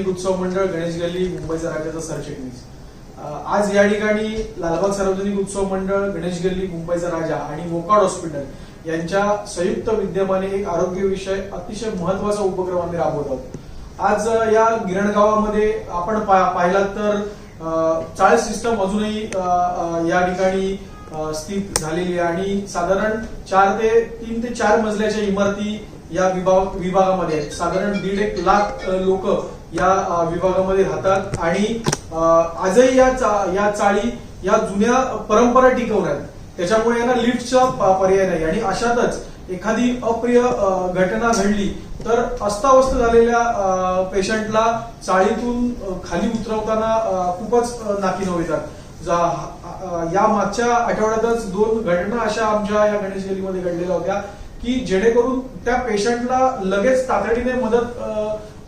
सार्वजनिक उत्सव मंडळ गणेश गल्ली मुंबईचा राज्याचा सरचिटणीस। आज या ठिकाणी लालबाग सार्वजनिक उत्सव मंडळ गणेश गल्ली मुंबईचा राजा आणि वोकार्ड हॉस्पिटल यांच्या संयुक्त विद्यमाने एक आरोग्य विषय अतिशय महत्वाचा उपक्रम आम्ही राबवत आहोत। आज या गिरण गावामध्ये आपण पाहिलात तर चाळ सिस्टम अजूनही या ठिकाणी स्थित झालेली आहे आणि साधारण 3 ते 4 मजल्याच्या इमारती या विभागामध्ये आहेत। साधारण 1.5 लाख लोक या विभागामध्ये राहतात आणि आजही या चाळी या जुन्या परंपरा टिकवण्यात, त्याच्यामुळे यांना लिफ्टचा पर्याय नाही आणि अशातच एखादी अप्रिय घटना घडली तर अस्ताव्यस्त झालेल्या पेशंटला चाळीतून खाली उतरवताना खूपच नाकीनऊ येतात। या मागच्या आठवड्यातच 2 घटना अशा आमच्या या गणेश गल्लीमध्ये घडलेल्या होत्या की जेणेकरून त्या पेशंटला लगेच तातडीने मदत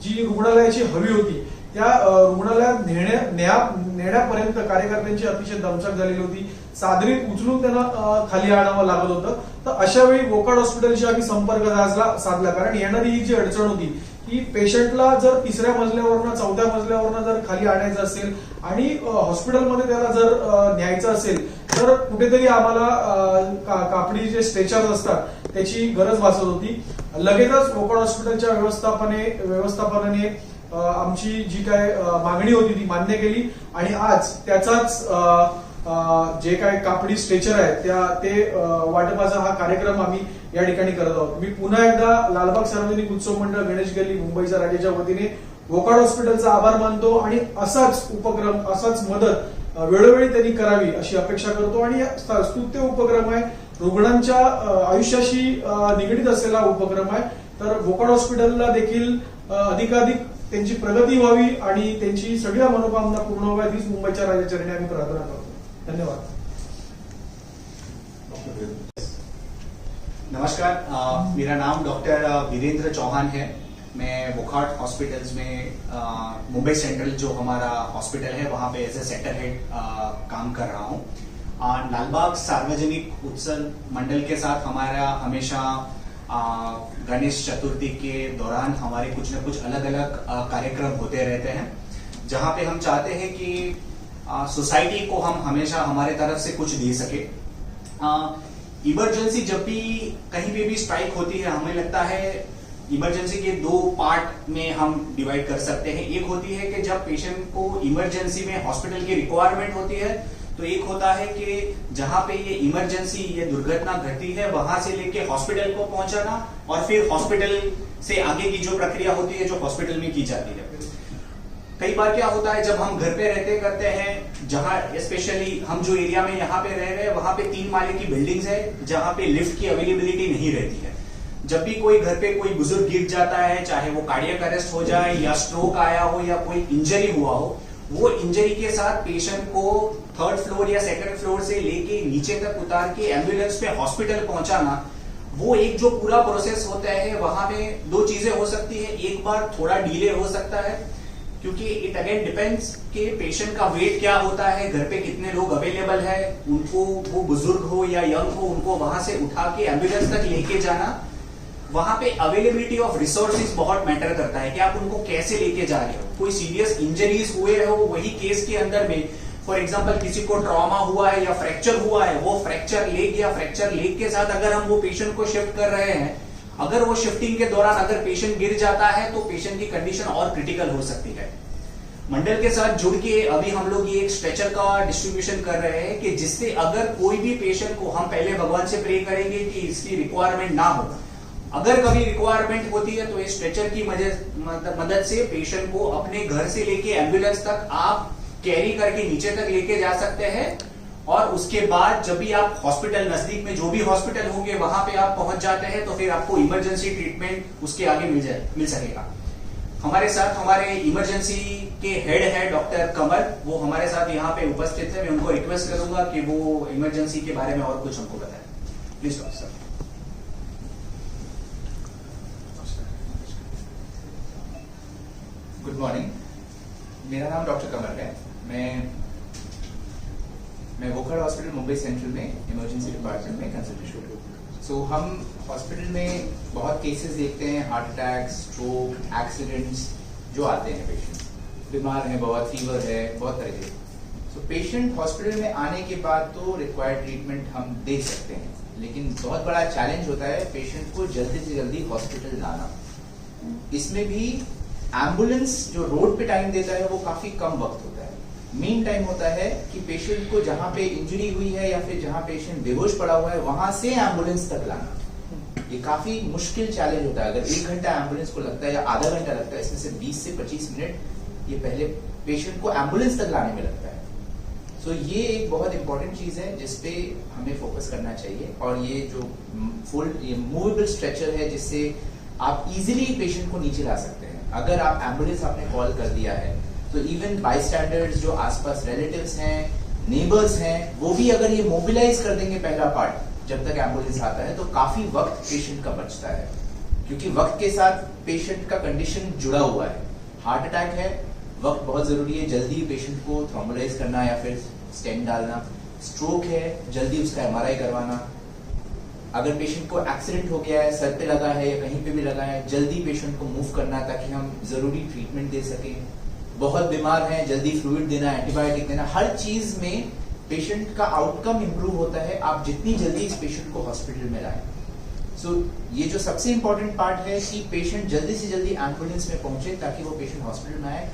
जी रुग्णालयाची हवी होती त्या रुग्णालयात नेण्यापर्यंत कार्यकर्त्यांची अतिशय दमछाक झालेली होती। चादरीत उचलून त्यांना खाली आणावं लागत होतं। तर अशा वेळी वोकार्ड हॉस्पिटलशी आम्ही संपर्क साधला, कारण येणारी ही जी अडचण होती की पेशंटला जर 3ऱ्या मजल्यावरनं 4थ्या मजल्यावरनं जर खाली आणायचं असेल आणि हॉस्पिटलमध्ये त्याला जर न्यायचं असेल तर कुठेतरी आम्हाला कापडी जे स्ट्रेचर्स असतात त्याची गरज भासत होती। लगेचच वोकार्ड हॉस्पिटलच्या व्यवस्थापनाने आमची जी काय मागणी होती ती मान्य केली आणि आज त्याचाच जे काय कापडी स्ट्रेचर आहे ते वाटपाचा हा कार्यक्रम आम्ही या ठिकाणी करत आहोत। मी पुन्हा एकदा लालबाग सार्वजनिक उत्सव मंडळ गणेश गल्ली मुंबईचा राजाच्या वतीने वोकार्ड हॉस्पिटलचा आभार मानतो आणि असाच उपक्रम, असाच मदत वेळोवेळी त्यांनी करावी अशी अपेक्षा करतो आणि स्तुत्य उपक्रम आहे, रुग्णांच्या आयुष्याशी निगडीत असलेला उपक्रम आहे। तर वोकार्ड हॉस्पिटलला देखील अधिकाधिक त्यांची प्रगती व्हावी आणि त्यांची सगळ्या मनोकामना पूर्ण व्हाव्यात हीच मुंबईच्या राजाचरणी आम्ही प्रार्थना करतो। धन्यवाद। नमस्कार, मेरा नाम डॉक्टर वीरेंद्र चौहान है। मैं वोकार्ड हॉस्पिटल्स में मुंबई सेंट्रल जो हमारा हॉस्पिटल है वहां पे एज ए सेंटर हेड काम कर रहा हूं। लालबाग सार्वजनिक उत्सव मंडल के साथ हमारा हमेशा गणेश चतुर्थी के दौरान हमारे कुछ न कुछ अलग अलग कार्यक्रम होते रहते हैं, जहां पे हम चाहते हैं कि सोसाइटी को हम हमेशा हमारे तरफ से कुछ दे सके। इमरजेंसी जब भी कहीं पे भी स्ट्राइक होती है, हमें लगता है इमरजेंसी के 2 पार्ट में हम डिवाइड कर सकते हैं। एक होती है कि जब पेशेंट को इमरजेंसी में हॉस्पिटल की रिक्वायरमेंट होती है, तो एक होता है कि जहां पे ये इमरजेंसी, ये दुर्घटना घटती है, वहां से लेके हॉस्पिटल को पहुंचाना और फिर हॉस्पिटल से आगे की जो प्रक्रिया होती है जो हॉस्पिटल में की जाती है। कई बार क्या होता है, जब हम घर पे रहते करते हैं, जहां स्पेशली हम जो एरिया में यहाँ पे रह रहे हैं वहां पे 3 माले की बिल्डिंग्स है जहां पे लिफ्ट की अवेलेबिलिटी नहीं रहती है। जब भी कोई घर पे कोई बुजुर्ग गिर जाता है, चाहे वो कार्डियक अरेस्ट हो जाए या स्ट्रोक आया हो या कोई इंजरी हुआ हो, वो इंजरी के साथ पेशेंट को 3rd फ्लोर या 2nd फ्लोर से लेके नीचे तक उतार के एम्बुलेंस पे हॉस्पिटल पहुंचाना, वो एक जो पूरा प्रोसेस होता है वहां में 2 चीजें हो सकती है। एक बार थोड़ा डिले हो सकता है क्योंकि इट अगेन डिपेंड्स कि पेशेंट का वेट क्या होता है, घर पे कितने लोग अवेलेबल है, उनको वो बुजुर्ग हो या यंग हो, उनको वहां से उठा के एम्बुलेंस तक लेके जाना, वहां पे अवेलेबिलिटी ऑफ रिसोर्सेज बहुत मैटर करता है कि आप उनको कैसे लेके जा रहे हो। कोई सीरियस इंजरीज हुए हो, वही केस के अंदर में फॉर एग्जांपल किसी को ट्रॉमा हुआ है या फ्रैक्चर हुआ है, वो फ्रैक्चर लेग या फ्रैक्चर लेग के साथ अगर हम वो पेशेंट को शिफ्ट कर रहे हैं, अगर वो शिफ्टिंग के दौरान अगर पेशेंट गिर जाता है तो पेशेंट की कंडीशन और क्रिटिकल हो सकती है। मंडल के साथ जुड़ के अभी हम लोग ये एक स्ट्रेचर का डिस्ट्रीब्यूशन कर रहे हैं कि जिससे अगर कोई भी पेशेंट को, हम पहले भगवान से प्रे करेंगे कि इसकी रिक्वायरमेंट ना हो, अगर कभी रिक्वायरमेंट होती है तो इस स्ट्रेचर की मदद से पेशेंट को अपने घर से लेके एम्बुलेंस तक आप कैरी करके नीचे तक लेके जा सकते हैं और उसके बाद जब भी आप हॉस्पिटल नजदीक में जो भी हॉस्पिटल होंगे वहां पे आप पहुंच जाते हैं तो फिर आपको इमरजेंसी ट्रीटमेंट उसके आगे मिल सकेगा। हमारे साथ हमारे इमरजेंसी के हेड है डॉक्टर कमल, वो हमारे साथ यहाँ पे उपस्थित है। मैं उनको रिक्वेस्ट करूंगा कि वो इमरजेंसी के बारे में और कुछ हमको बताएं। Please doctor sir. Good morning, मेरा नाम डॉक्टर कमल है। मैं वोकार्ड हॉस्पिटल मुंबई सेंट्रल में इमरजेंसी डिपार्टमेंट में कंसल्टेंट हूँ। सो हम हॉस्पिटल में बहुत केसेस देखते हैं, हार्ट अटैक, स्ट्रोक, एक्सीडेंट्स जो आते हैं पेशेंट। बीमार हैं बहुत, फीवर है, बहुत तरह के। सो पेशेंट हॉस्पिटल में आने के बाद तो रिक्वायर्ड ट्रीटमेंट हम दे सकते हैं, लेकिन बहुत बड़ा चैलेंज होता है पेशेंट को जल्दी से जल्दी हॉस्पिटल लाना। इसमें भी एम्बुलेंस जो रोड पे टाइम देता है वो काफी कम वक्त होता है। मेन टाइम होता है कि पेशेंट को जहां पे इंजरी हुई है या फिर जहां पेशेंट बेहोश पड़ा हुआ है वहां से एम्बुलेंस तक लाना, ये काफी मुश्किल चैलेंज होता है। अगर 1 घंटा एम्बुलेंस को लगता है या आधा घंटा लगता है, इसमें से 20 से 25 मिनट ये पहले पेशेंट को एम्बुलेंस तक लाने में लगता है। सो ये एक बहुत इंपॉर्टेंट चीज है जिसपे हमें फोकस करना चाहिए। और ये जो ये मूवेबल स्ट्रेचर है जिससे आप इजीली पेशेंट को नीचे ला सकते हैं। अगर आप एम्बुलेंस आपने कॉल कर दिया है तो इवन बाईस्टैंडर्स जो आसपास रिलेटिव्स हैं, नेबर्स हैं, वो भी अगर ये मोबिलाइज कर देंगे पहला पार्ट जब तक एम्बुलेंस आता है, तो काफी वक्त पेशेंट का बचता है। क्योंकि वक्त के साथ पेशेंट का कंडीशन जुड़ा हुआ है। हार्ट अटैक है, वक्त बहुत जरूरी है, जल्दी पेशेंट को थ्रोम्बोलाइज करना या फिर स्टेंट डालना। स्ट्रोक है, जल्दी उसका MRI करवाना। अगर पेशेंट को एक्सीडेंट हो गया है, सर पे लगा है या कहीं पे भी लगा है, जल्दी पेशेंट को मूव करना ताकि हम जरूरी ट्रीटमेंट दे सकें। बहुत बीमार हैं, जल्दी फ्लूइड देना, एंटीबायोटिक देना। हर चीज में पेशेंट का आउटकम इंप्रूव होता है आप जितनी जल्दी इस पेशेंट को हॉस्पिटल में लाएं। सो ये जो सबसे इंपॉर्टेंट पार्ट है कि पेशेंट जल्दी से जल्दी एम्बुलेंस में पहुंचे ताकि वो पेशेंट हॉस्पिटल में आए,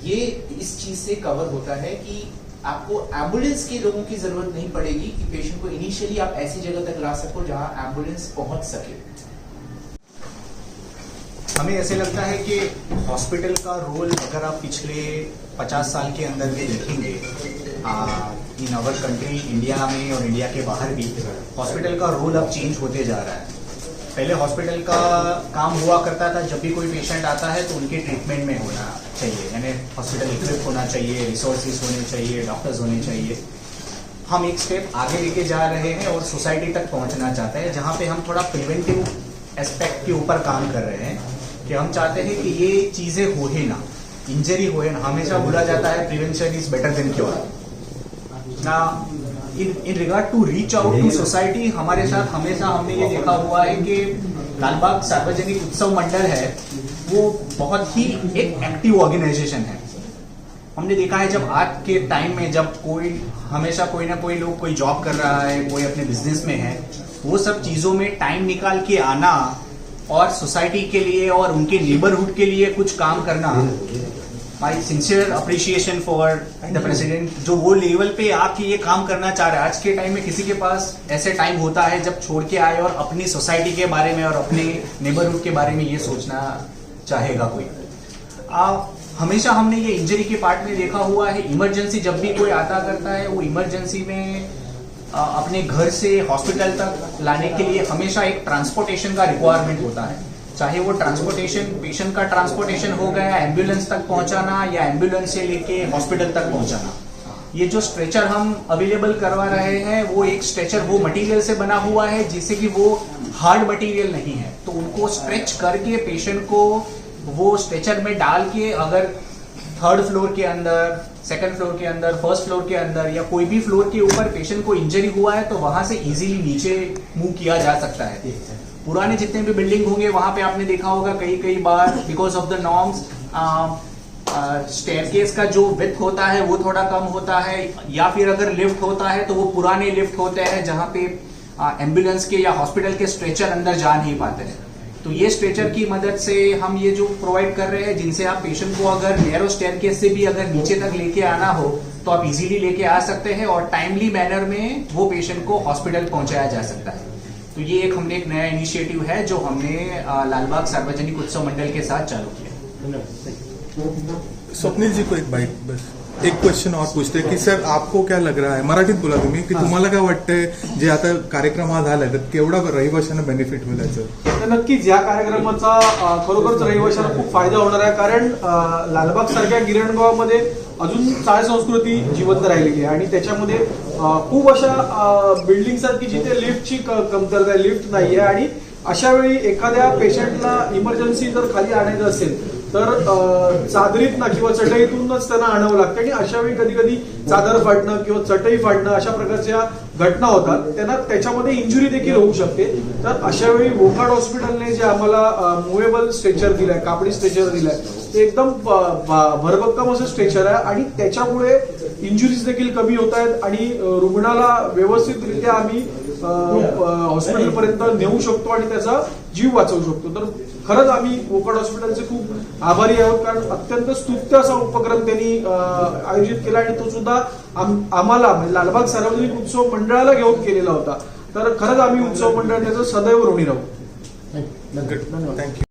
ये इस चीज से कवर होता है कि आपको एम्बुलेंस के लोगों की जरूरत नहीं पड़ेगी कि पेशेंट को इनिशियली आप ऐसी जगह तक ला सको जहां एम्बुलेंस पहुंच सके। हमें ऐसे लगता है कि हॉस्पिटल का रोल अगर आप पिछले 50 साल के अंदर में देखेंगे इन आवर कंट्री, इंडिया में और इंडिया के बाहर भी हॉस्पिटल का रोल अब चेंज होते जा रहा है। पहले हॉस्पिटल का काम हुआ करता था, जब भी कोई पेशेंट आता है तो उनके ट्रीटमेंट में होना चाहिए, यानी हॉस्पिटल इक्विप होना चाहिए, रिसोर्सेज होने चाहिए, डॉक्टर्स होने चाहिए। हम एक स्टेप आगे लेके जा रहे हैं और सोसाइटी तक पहुंचना चाहते हैं, जहां पे हम थोड़ा प्रिवेंटिव एस्पेक्ट के ऊपर काम कर रहे हैं कि हम चाहते हैं कि ये चीजें हो ही ना, इंजरी हो ना। हमेशा बोला जाता है prevention is better than cure. ना in regard to reach out to society, हमारे साथ हमेशा हमने ये देखा हुआ है कि लालबाग सार्वजनिक उत्सव मंडल है वो बहुत ही एक एक्टिव ऑर्गेनाइजेशन है। हमने देखा है जब आज के टाइम में जब हमेशा कोई ना कोई लोग कोई जॉब कर रहा है, कोई अपने बिजनेस में है, वो सब चीजों में टाइम निकाल के आना और सोसाइटी के लिए और उनके नेबरहुड के लिए कुछ काम करना, my sincere appreciation for the president, जो वो लेवल पे आके ये काम करना चाह रहा है। आज के टाइम में किसी के पास ऐसे टाइम होता है जब छोड़ के आए और अपनी सोसाइटी के बारे में और अपने नेबरहुड के बारे में ये सोचना चाहेगा कोई। हमेशा हमने ये इंजरी के पार्ट में देखा हुआ है, इमरजेंसी जब भी कोई आता करता है वो इमरजेंसी में अपने घर से हॉस्पिटल तक लाने के लिए हमेशा एक ट्रांसपोर्टेशन का रिक्वायरमेंट होता है। चाहे वो ट्रांसपोर्टेशन पेशेंट का ट्रांसपोर्टेशन हो गया, एम्बुलेंस तक पहुंचाना या एम्बुलेंस से लेके हॉस्पिटल तक पहुंचाना। ये जो स्ट्रेचर हम अवेलेबल करवा रहे हैं वो एक स्ट्रेचर वो मटेरियल से बना हुआ है जिससे कि वो हार्ड मटेरियल नहीं है, तो उनको स्ट्रेच करके पेशेंट को वो स्ट्रेचर में डाल के अगर 3rd फ्लोर के अंदर, 2nd फ्लोर के अंदर, 1st फ्लोर के अंदर या कोई भी फ्लोर के ऊपर पेशेंट को इंजरी हुआ है तो वहां से इजीली नीचे मूव किया जा सकता है। पुराने जितने भी बिल्डिंग होंगे वहां पे आपने देखा होगा कई बार because of the norms staircase का जो विड्थ होता है वो थोड़ा कम होता है, या फिर अगर लिफ्ट होता है तो वो पुराने लिफ्ट होते हैं जहां पे एम्बुलेंस के या हॉस्पिटल के स्ट्रेचर अंदर जा नहीं पाते हैं। तो ये स्ट्रेचर की मदद से हम ये जो प्रोवाइड कर रहे हैं, जिनसे आप पेशेंट को अगर नैरो स्टेयरकेस से भी अगर नीचे तक लेके आना हो तो आप इजीली लेके आ सकते हैं और टाइमली मैनर में वो पेशेंट को हॉस्पिटल पहुंचाया जा सकता है। तो ये हमने एक नया इनिशिएटिव है जो हमने लालबाग सार्वजनिक उत्सव मंडल के साथ चालू किया। स्वप्नील जी को एक बाईट, बस एक क्वेश्चन और पूछते की सर आपको क्या लग रहा है, मराठीत बोला तुम्ही, की तुम्हाला काय वाटतंय जे आता कार्यक्रम हा झालाय तर केवढा रहिवाशांना बेनिफिट होईल याचं? नक्कीच या कार्यक्रमाचा खरोखरच रहिवाशांना खूप फायदा होणार आहे, कारण लालबाग सारख्या गिरणगावामध्ये अजून चाळ संस्कृती जिवंत राहिलेली आहे आणि त्याच्यामध्ये खूप अशा बिल्डिंग सारखी जिथे लिफ्टची कमतरता आहे, लिफ्ट नाहीये आणि अशा वेळी एखाद्या पेशंटला इमर्जन्सी जर खाली आणायचं असेल तर चादरीतनं किंवा चटईतूनच त्यांना आणावं लागतं आणि अशा वेळी कधी कधी चादर फाटणं किंवा चटई फाटणं अशा प्रकारच्या घटना होतात त्यांना त्याच्यामध्ये इंजुरी देखील होऊ शकते. तर अशा वेळी वोकाड हॉस्पिटलने जे आम्हाला मुव्हेबल स्ट्रेचर दिलाय, कापडी स्ट्रेचर दिलाय, ते एकदम भरभक्कम असं स्ट्रेचर आहे आणि त्याच्यामुळे इंजुरीज देखील कमी होत आहेत आणि रुग्णाला व्यवस्थितरित्या आम्ही हॉस्पिटलपर्यंत नेऊ शकतो आणि त्याचा जीव वाचवू शकतो. तर खरंच आम्ही वोकाड हॉस्पिटलचे खूप आभारी आहोत, कारण अत्यंत स्तुत्य असा उपक्रम त्यांनी आयोजित केला आणि तो सुद्धा आम्हाला म्हणजे लालबाग सार्वजनिक उत्सव मंडळाला घेऊन केलेला होता. तर खरंच आम्ही उत्सव मंडळ त्याचं सदैव ऋणी राहू. थँक्यू.